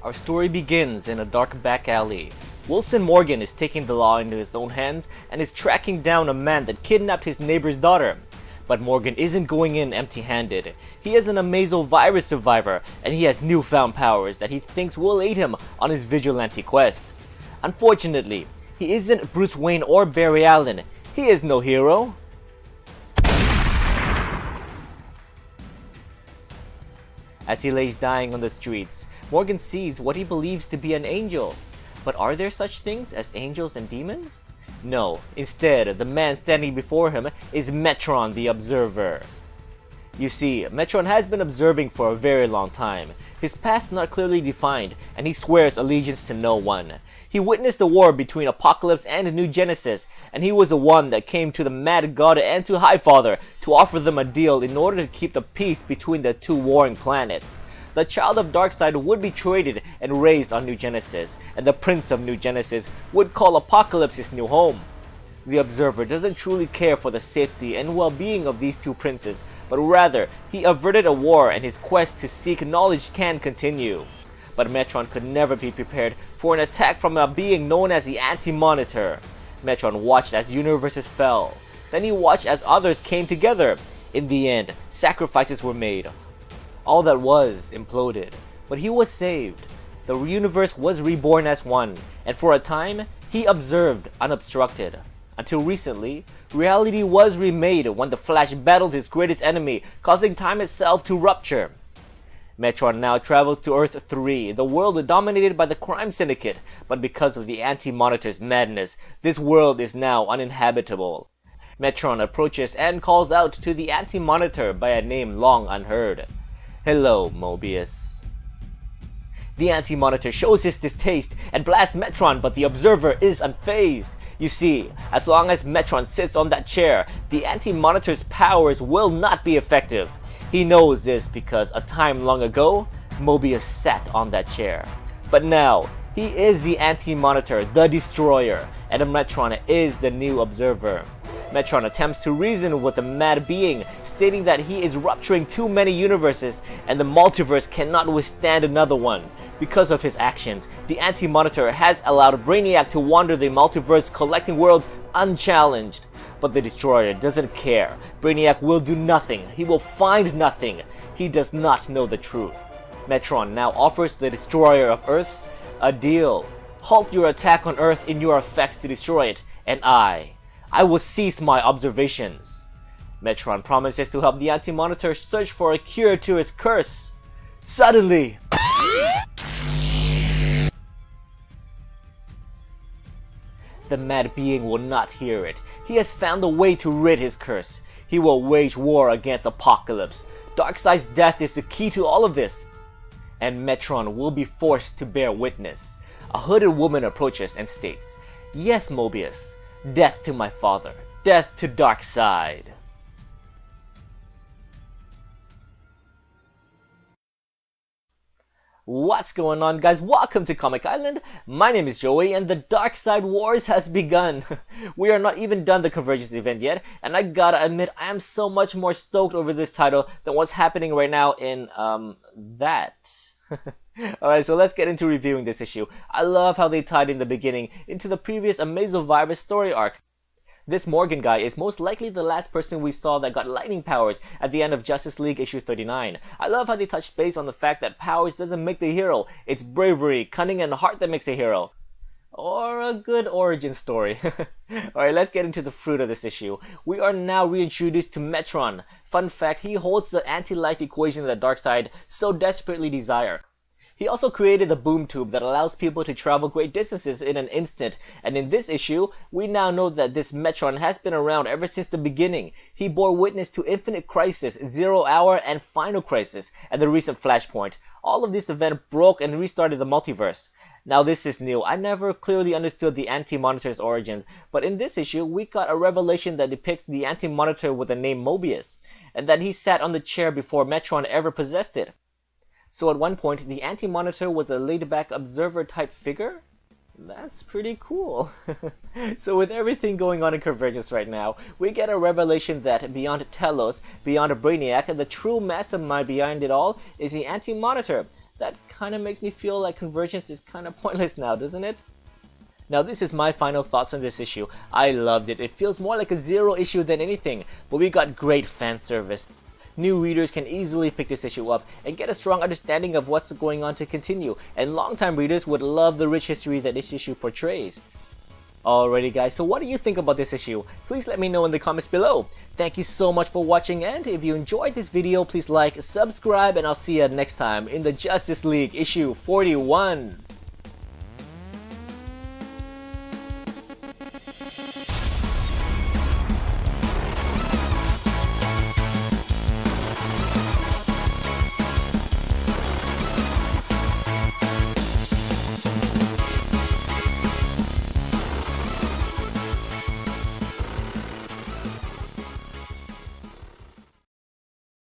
Our story begins in a dark back alley. Wilson Morgan is taking the law into his own hands and is tracking down a man that kidnapped his neighbor's daughter. But Morgan isn't going in empty-handed. He is an Amazo virus survivor, and he has newfound powers that he thinks will aid him on his vigilante quest. Unfortunately, he isn't Bruce Wayne or Barry Allen. He is no hero. As he lays dying on the streets, Morgan sees what he believes to be an angel. But are there such things as angels and demons? No, instead, the man standing before him is Metron the Observer. You see, Metron has been observing for a very long time. His past not clearly defined, and he swears allegiance to no one. He witnessed the war between Apocalypse and New Genesis, and he was the one that came to the Mad God and to Highfather to offer them a deal in order to keep the peace between the two warring planets. The child of Darkseid would be traded and raised on New Genesis, and the Prince of New Genesis would call Apocalypse his new home. The Observer doesn't truly care for the safety and well-being of these two princes, but rather, he averted a war and his quest to seek knowledge can continue. But Metron could never be prepared for an attack from a being known as the Anti-Monitor. Metron watched as universes fell. Then he watched as others came together. In the end, sacrifices were made. All that was imploded. But he was saved. The universe was reborn as one, and for a time, he observed unobstructed. Until recently, reality was remade when the Flash battled his greatest enemy, causing time itself to rupture. Metron now travels to Earth 3, the world dominated by the crime syndicate, but because of the Anti-Monitor's madness, this world is now uninhabitable. Metron approaches and calls out to the Anti-Monitor by a name long unheard. Hello, Mobius. The Anti-Monitor shows his distaste and blasts Metron, but the Observer is unfazed. You see, as long as Metron sits on that chair, the Anti-Monitor's powers will not be effective. He knows this because a time long ago, Mobius sat on that chair. But now, he is the Anti-Monitor, the Destroyer, and Metron is the new Observer. Metron attempts to reason with the mad being, stating that he is rupturing too many universes and the multiverse cannot withstand another one. Because of his actions, the Anti-Monitor has allowed Brainiac to wander the multiverse collecting worlds unchallenged. But the Destroyer doesn't care. Brainiac will do nothing. He will find nothing. He does not know the truth. Metron now offers the Destroyer of Earths a deal. Halt your attack on Earth in your effects to destroy it, and I will cease my observations. Metron promises to help the Anti-Monitor search for a cure to his curse. Suddenly, the mad being will not hear it. He has found a way to rid his curse. He will wage war against Apocalypse. Darkseid's death is the key to all of this. And Metron will be forced to bear witness. A hooded woman approaches and states, "Yes, Mobius. Death to my father. Death to Darkseid." What's going on, guys? Welcome to Comic Island. My name is Joey and the Darkseid Wars has begun. We are not even done the Convergence event yet, and I gotta admit I am so much more stoked over this title than what's happening right now in that. Alright, so let's get into reviewing this issue. I love how they tied in the beginning into the previous Amazo virus story arc. This Morgan guy is most likely the last person we saw that got lightning powers at the end of Justice League issue 39. I love how they touched base on the fact that powers doesn't make the hero, it's bravery, cunning, and heart that makes the hero. Or a good origin story. Alright, let's get into the fruit of this issue. We are now reintroduced to Metron. Fun fact, he holds the anti-life equation that Darkseid so desperately desire. He also created the boom tube that allows people to travel great distances in an instant, and in this issue, we now know that this Metron has been around ever since the beginning. He bore witness to Infinite Crisis, Zero Hour, and Final Crisis, and the recent Flashpoint. All of this event broke and restarted the multiverse. Now this is new. I never clearly understood the Anti-Monitor's origins, but in this issue, we got a revelation that depicts the Anti-Monitor with the name Mobius, and that he sat on the chair before Metron ever possessed it. So at one point, the Anti-Monitor was a laid-back observer-type figure? That's pretty cool. So with everything going on in Convergence right now, we get a revelation that beyond Telos, beyond Brainiac, the true mastermind behind it all is the Anti-Monitor. that kind of makes me feel like Convergence is kind of pointless now, doesn't it? Now this is my final thoughts on this issue. I loved it. It feels more like a Zero issue than anything, but we got great fan service. New readers can easily pick this issue up and get a strong understanding of what's going on to continue, and longtime readers would love the rich history that this issue portrays. Alrighty guys, so what do you think about this issue? Please let me know in the comments below. Thank you so much for watching, and if you enjoyed this video, please like, subscribe, and I'll see you next time in the Justice League issue 41.